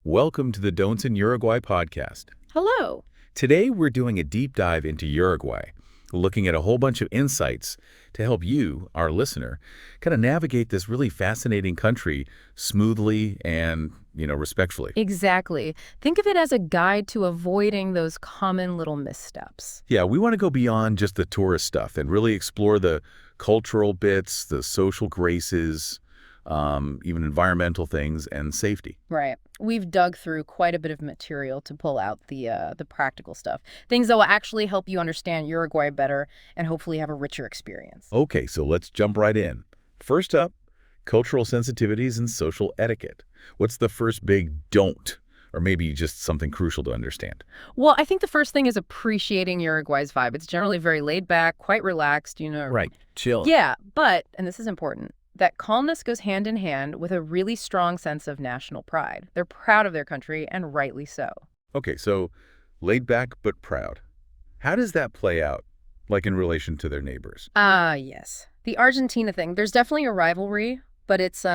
Welcome to the Don'ts in Uruguay podcast. Hello. Today we're doing a deep dive into Uruguay, looking at a whole bunch of insights to help you, our listener, kind of navigate this really fascinating country smoothly and, respectfully. Exactly. Think of it as a guide to avoiding those common little missteps. Yeah, we want to go beyond just the tourist stuff and really explore the cultural bits, the social graces, even environmental things and safety. Right. We've dug through quite a bit of material to pull out the practical stuff. Things that will actually help you understand Uruguay better and hopefully have a richer experience. Okay, so let's jump right in. First up, cultural sensitivities and social etiquette. What's the first big don't? Or maybe just something crucial to understand. Well, I think the first thing is appreciating Uruguay's vibe. It's generally very laid back, quite relaxed, Right, chill. Yeah, but, and this is important, that calmness goes hand in hand with a really strong sense of national pride. They're proud of their country, and rightly so. Okay, so laid back but proud. How does that play out, like in relation to their neighbors? Yes. The Argentina thing, there's definitely a rivalry, but it's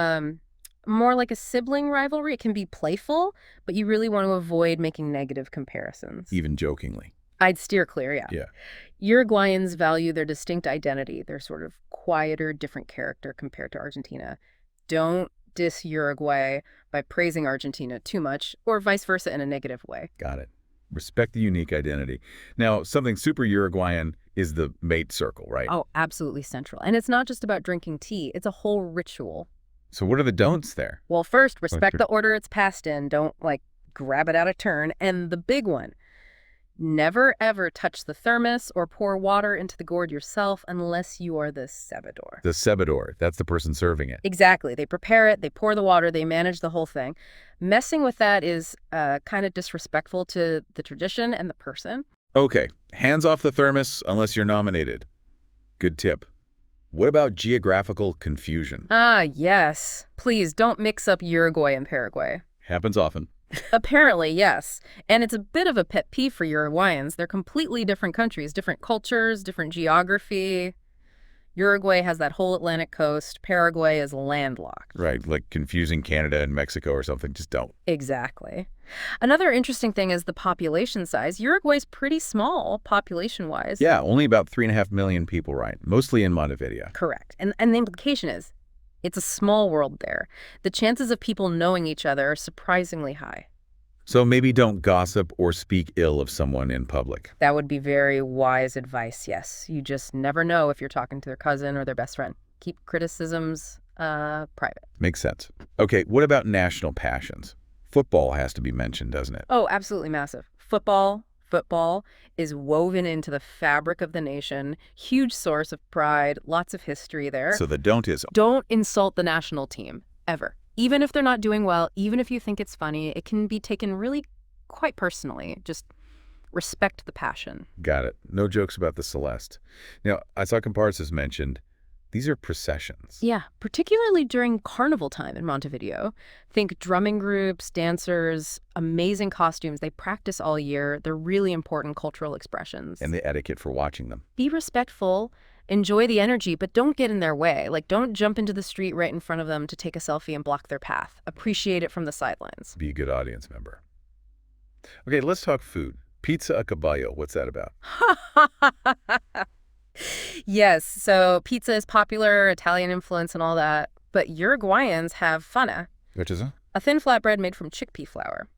more like a sibling rivalry. It can be playful, but you really want to avoid making negative comparisons. Even jokingly. I'd steer clear, yeah. Yeah. Uruguayans value their distinct identity, their sort of quieter, different character compared to Argentina. Don't diss Uruguay by praising Argentina too much, or vice versa in a negative way. Got it. Respect the unique identity. Now, something super Uruguayan is the mate circle, right? Oh, absolutely central. And it's not just about drinking tea, it's a whole ritual. So what are the don'ts there? Well, first, respect the order it's passed in. Don't, grab it out of turn. And the big one, never, ever touch the thermos or pour water into the gourd yourself unless you are the cebador. The cebador, that's the person serving it. Exactly. They prepare it, they pour the water, they manage the whole thing. Messing with that is kind of disrespectful to the tradition and the person. Okay, hands off the thermos unless you're nominated. Good tip. What about geographical confusion? Yes. Please don't mix up Uruguay and Paraguay. Happens often. Apparently, yes. And it's a bit of a pet peeve for Uruguayans. They're completely different countries, different cultures, different geography. Uruguay has that whole Atlantic coast. Paraguay is landlocked. Right, like confusing Canada and Mexico or something. Just don't. Exactly. Another interesting thing is the population size. Uruguay's pretty small population-wise. Yeah, only about 3.5 million people, right? Mostly in Montevideo. Correct. And the implication is it's a small world there. The chances of people knowing each other are surprisingly high. So maybe don't gossip or speak ill of someone in public. That would be very wise advice, yes. You just never know if you're talking to their cousin or their best friend. Keep criticisms private. Makes sense. Okay, what about national passions? Football has to be mentioned, doesn't it? Oh, absolutely massive. Football is woven into the fabric of the nation. Huge source of pride, lots of history there. So the don't is Don't insult the national team, ever. Even if they're not doing well, even if you think it's funny, it can be taken really quite personally. Just respect the passion. got it. No jokes about the Celeste. Now, I saw Comparsas mentioned. These are processions. Yeah, particularly during carnival time in Montevideo. Think drumming groups, dancers, amazing costumes. They practice all year. They're really important cultural expressions. And the etiquette for watching them. Be respectful, enjoy the energy, but don't get in their way. Don't jump into the street right in front of them to take a selfie and block their path. Appreciate it from the sidelines. Be a good audience member. Okay, let's talk food. Pizza a caballo, what's that about? Yes, so pizza is popular, Italian influence and all that, but Uruguayans have fana, Which is a thin flatbread made from chickpea flour.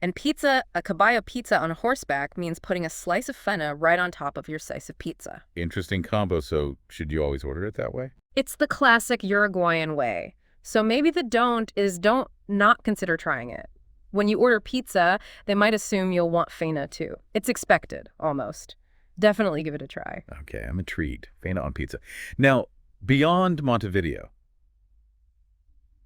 And pizza, a caballo pizza on horseback, means putting a slice of fena right on top of your slice of pizza. interesting combo, so should you always order it that way? It's the classic Uruguayan way. So maybe the don't is don't not consider trying it. When you order pizza, they might assume you'll want fena too. It's expected, almost. Definitely give it a try. Okay, I'm intrigued. Fena on pizza. Now, beyond Montevideo,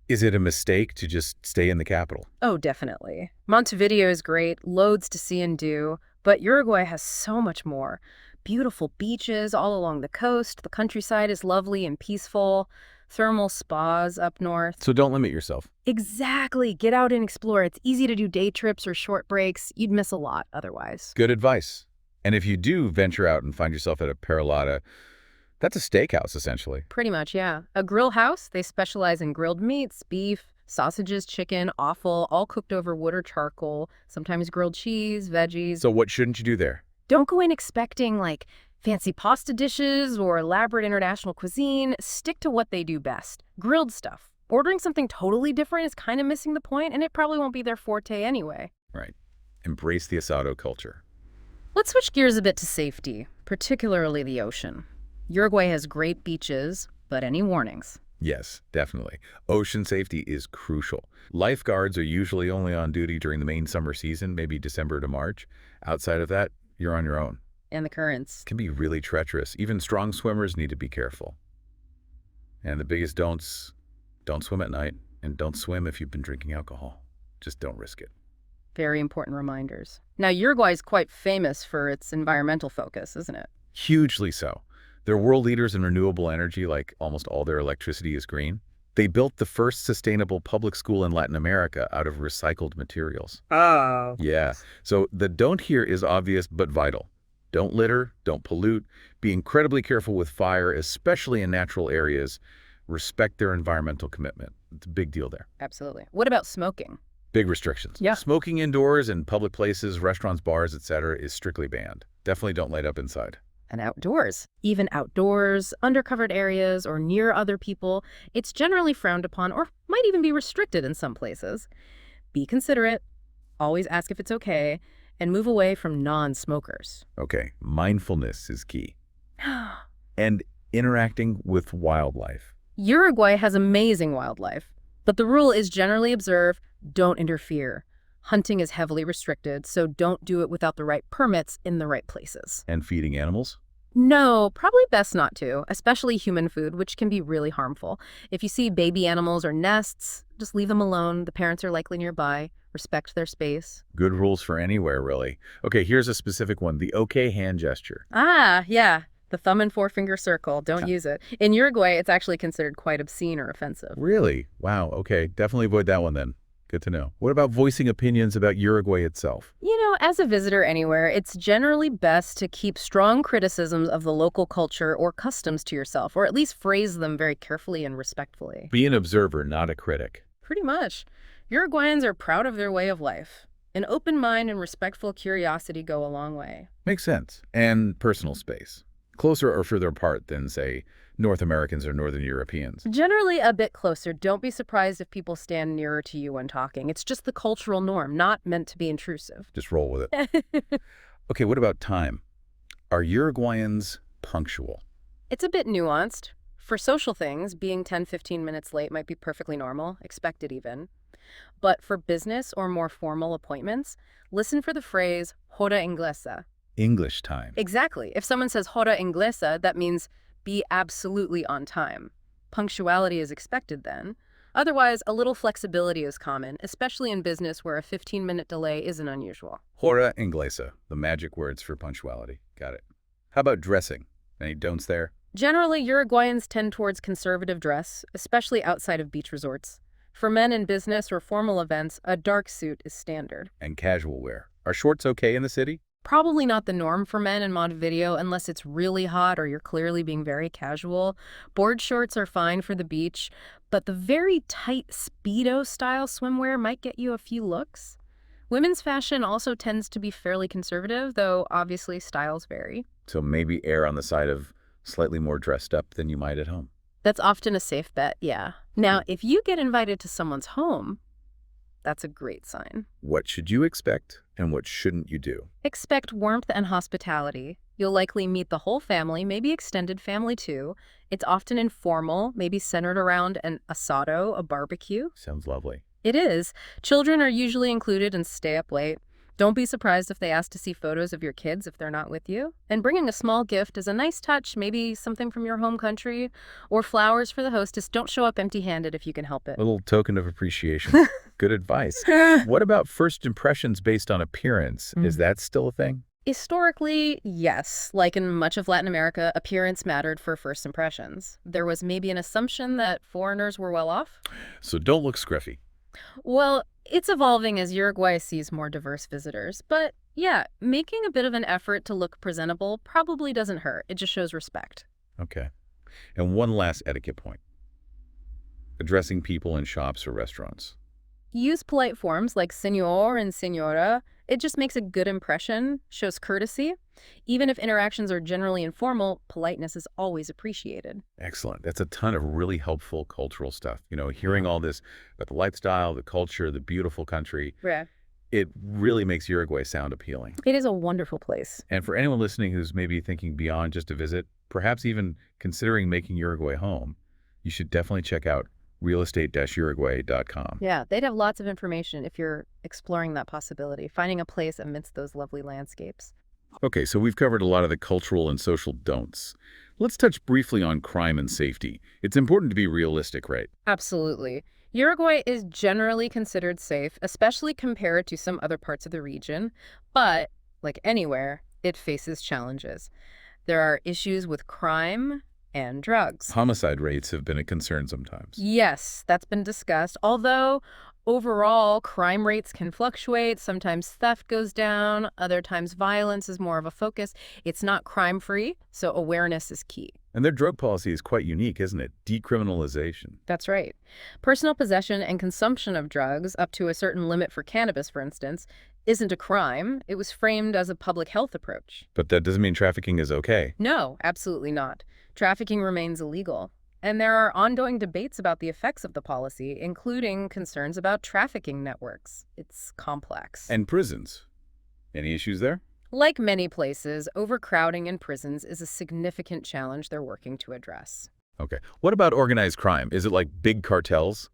is it a mistake to just stay in the capital? Oh, definitely. Montevideo is great, loads to see and do, but Uruguay has so much more. Beautiful beaches all along the coast. The countryside is lovely and peaceful. Thermal spas up north. So don't limit yourself. Exactly. Get out and explore. It's easy to do day trips or short breaks. You'd miss a lot otherwise. Good advice. And if you do venture out and find yourself at a Paralata, that's a steakhouse, essentially. Pretty much, yeah. A grill house. They specialize in grilled meats, beef, Sausages, chicken, offal, all cooked over wood or charcoal, sometimes grilled cheese, veggies. So what shouldn't you do there? Don't go in expecting like fancy pasta dishes or elaborate international cuisine. Stick to what they do best. Grilled stuff. Ordering something totally different is kind of missing the point, and it probably won't be their forte anyway. Right. Embrace the asado culture. Let's switch gears a bit to safety, particularly the ocean. Uruguay has great beaches, but any warnings? Yes, definitely. Ocean safety is crucial. Lifeguards are usually only on duty during the main summer season, maybe December to March. Outside of that, you're on your own. And the currents. It can be really treacherous. Even strong swimmers need to be careful. And the biggest don'ts, don't swim at night, and don't swim if you've been drinking alcohol. Just don't risk it. Very important reminders. Now, Uruguay is quite famous for its environmental focus, isn't it? Hugely so. They're world leaders in renewable energy, like almost all their electricity is green. They built the first sustainable public school in Latin America out of recycled materials. Oh. Yeah, so the don't here is obvious but vital. Don't litter, don't pollute, be incredibly careful with fire, especially in natural areas. Respect their environmental commitment. It's a big deal there. Absolutely. What about smoking? Big restrictions. Yeah. Smoking indoors in public places, restaurants, bars, etc. is strictly banned. Definitely don't light up inside. And outdoors. Even outdoors, undercovered areas, or near other people, it's generally frowned upon or might even be restricted in some places. Be considerate, always ask if it's okay, and move away from non-smokers. Okay, mindfulness is key. And interacting with wildlife. Uruguay has amazing wildlife, but the rule is generally observe, don't interfere. Hunting is heavily restricted, so don't do it without the right permits in the right places. And feeding animals? No, probably best not to, especially human food, which can be really harmful. If you see baby animals or nests, just leave them alone. The parents are likely nearby. Respect their space. Good rules for anywhere, really. Okay, here's a specific one, the okay hand gesture. Ah, yeah. The thumb and forefinger circle. Don't use it. In Uruguay, it's actually considered quite obscene or offensive. Really? Wow, okay, definitely avoid that one then. Good to know. What about voicing opinions about Uruguay itself? You know, as a visitor anywhere, it's generally best to keep strong criticisms of the local culture or customs to yourself, or at least phrase them very carefully and respectfully. Be an observer, not a critic. Pretty much. Uruguayans are proud of their way of life. An open mind and respectful curiosity go a long way. Makes sense. And personal space. Closer or further apart than, say, North Americans or Northern Europeans. Generally a bit closer. Don't be surprised if people stand nearer to you when talking. It's just the cultural norm, not meant to be intrusive. Just roll with it. Okay, what about time? Are Uruguayans punctual? It's a bit nuanced. For social things, being 10-15 minutes late might be perfectly normal, expected even. But for business or more formal appointments, listen for the phrase hora inglesa. English time. Exactly. If someone says hora inglesa, that means be absolutely on time. Punctuality is expected then. Otherwise, a little flexibility is common, especially in business where a 15-minute delay isn't unusual. Hora inglesa, the magic words for punctuality. Got it. How about dressing? Any don'ts there? Generally, Uruguayans tend towards conservative dress, especially outside of beach resorts. For men in business or formal events, a dark suit is standard. And casual wear. Are shorts okay in the city? Probably not the norm for men in Montevideo unless it's really hot or you're clearly being very casual. Board shorts are fine for the beach, but the very tight Speedo-style swimwear might get you a few looks. Women's fashion also tends to be fairly conservative, though obviously styles vary. So maybe err on the side of slightly more dressed up than you might at home. That's often a safe bet, yeah. Now, if you get invited to someone's home, that's a great sign. What should you expect and what shouldn't you do? Expect warmth and hospitality. You'll likely meet the whole family, maybe extended family too. It's often informal, maybe centered around an asado, a barbecue. Sounds lovely. It is. Children are usually included and stay up late. Don't be surprised if they ask to see photos of your kids if they're not with you. And bringing a small gift is a nice touch, maybe something from your home country, or flowers for the hostess. Don't show up empty-handed if you can help it. A little token of appreciation. Good advice. What about first impressions based on appearance? Is that still a thing? Historically, yes. Like in much of Latin America, appearance mattered for first impressions. There was maybe an assumption that foreigners were well off. So don't look scruffy. Well, it's evolving as Uruguay sees more diverse visitors. But yeah, making a bit of an effort to look presentable probably doesn't hurt. It just shows respect. Okay. And one last etiquette point. addressing people in shops or restaurants? Use polite forms like señor and señora. It just makes a good impression, shows courtesy. Even if interactions are generally informal, politeness is always appreciated. Excellent. That's a ton of really helpful cultural stuff. Hearing all this about the lifestyle, the culture, the beautiful country, Yeah. it really makes Uruguay sound appealing. It is a wonderful place. And for anyone listening who's maybe thinking beyond just a visit, perhaps even considering making Uruguay home, you should definitely check out realestate-uruguay.com. Yeah, they'd have lots of information if you're exploring that possibility, finding a place amidst those lovely landscapes. Okay, so we've covered a lot of the cultural and social don'ts. Let's touch briefly on crime and safety. It's important to be realistic, right? Absolutely. Uruguay is generally considered safe, especially compared to some other parts of the region, but like anywhere, it faces challenges. There are issues with crime and drugs. Homicide rates have been a concern sometimes. Yes, that's been discussed. Although overall, crime rates can fluctuate. Sometimes theft goes down. Other times violence is more of a focus. It's not crime-free, so awareness is key. And their drug policy is quite unique, isn't it? Decriminalization. That's right. Personal possession and consumption of drugs, up to a certain limit for cannabis, for instance, isn't a crime. It was framed as a public health approach. But that doesn't mean trafficking is okay. No, absolutely not. Trafficking remains illegal. And there are ongoing debates about the effects of the policy, including concerns about trafficking networks. It's complex. And prisons. Any issues there? Like many places, overcrowding in prisons is a significant challenge they're working to address. Okay. What about organized crime? Is it like big cartels?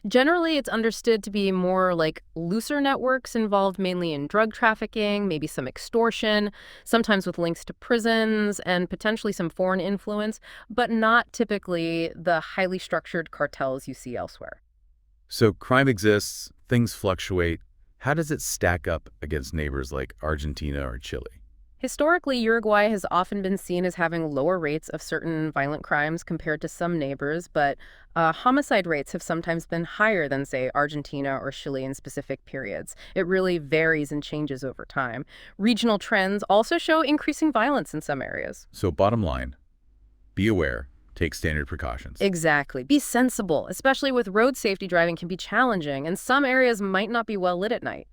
Generally, it's understood to be more like looser networks involved mainly in drug trafficking, maybe some extortion, sometimes with links to prisons and potentially some foreign influence, but not typically the highly structured cartels you see elsewhere. So crime exists, things fluctuate. How does it stack up against neighbors like Argentina or Chile? Historically, Uruguay has often been seen as having lower rates of certain violent crimes compared to some neighbors, but homicide rates have sometimes been higher than, say, Argentina or Chile in specific periods. It really varies and changes over time. Regional trends also show increasing violence in some areas. So bottom line, be aware, take standard precautions. Exactly. Be sensible, especially with road safety. Driving can be challenging, and some areas might not be well lit at night.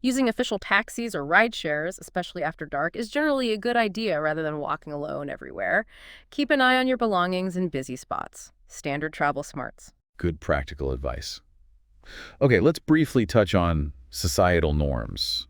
Using official taxis or ride shares, especially after dark, is generally a good idea rather than walking alone everywhere. Keep an eye on your belongings in busy spots. Standard travel smarts. Good practical advice. Okay, let's briefly touch on societal norms.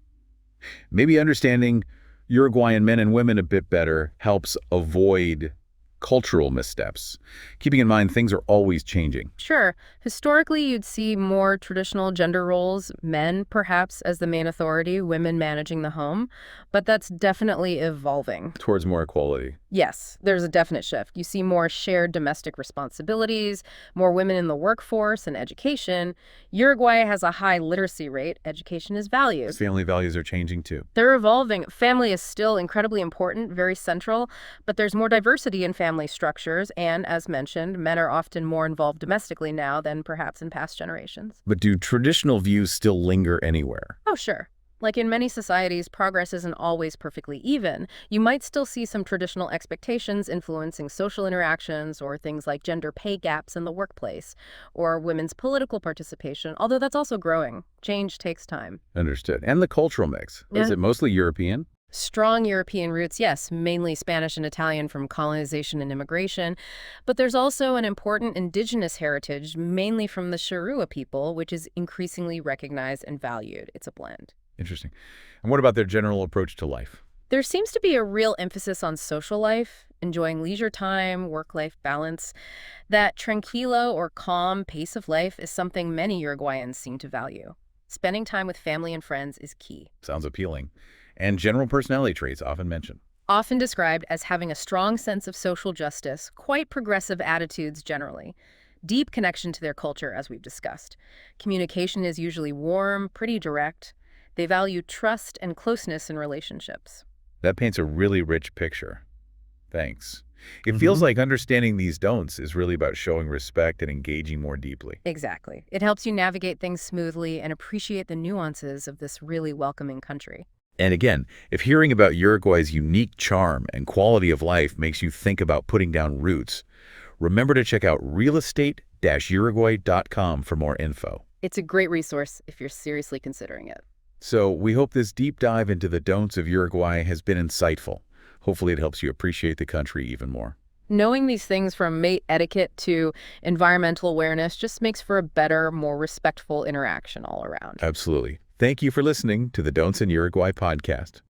Maybe understanding Uruguayan men and women a bit better helps avoid cultural missteps, keeping in mind things are always changing. Sure, historically you'd see more traditional gender roles, men perhaps as the main authority, women managing the home, but that's definitely evolving. Towards more equality. Yes, there's a definite shift. You see more shared domestic responsibilities, more women in the workforce and education. Uruguay has a high literacy rate. Education is valued. Family values are changing too. They're evolving. Family is still incredibly important, very central, but there's more diversity in family structures, and as mentioned, men are often more involved domestically now than perhaps in past generations. But do traditional views still linger anywhere? Oh, sure. Like in many societies, progress isn't always perfectly even. You might still see some traditional expectations influencing social interactions, or things like gender pay gaps in the workplace, or women's political participation, although that's also growing. Change takes time. Understood. And the cultural mix. Yeah. Is it mostly European? Strong European roots, yes, mainly Spanish and Italian from colonization and immigration. But there's also an important indigenous heritage, mainly from the Charrua people, which is increasingly recognized and valued. It's a blend. Interesting. And what about their general approach to life? There seems to be a real emphasis on social life, enjoying leisure time, work-life balance. That tranquilo or calm pace of life is something many Uruguayans seem to value. Spending time with family and friends is key. Sounds appealing. And general personality traits often mentioned. Often described as having a strong sense of social justice, quite progressive attitudes generally. Deep connection to their culture, as we've discussed. Communication is usually warm, pretty direct. They value trust and closeness in relationships. That paints a really rich picture. Thanks. It feels like understanding these don'ts is really about showing respect and engaging more deeply. Exactly. It helps you navigate things smoothly and appreciate the nuances of this really welcoming country. And again, if hearing about Uruguay's unique charm and quality of life makes you think about putting down roots, remember to check out realestate mate-uruguay.com for more info. It's a great resource if you're seriously considering it. So we hope this deep dive into the don'ts of Uruguay has been insightful. Hopefully it helps you appreciate the country even more. Knowing these things from mate etiquette to environmental awareness just makes for a better, more respectful interaction all around. Absolutely. Thank you for listening to the Don'ts in Uruguay podcast.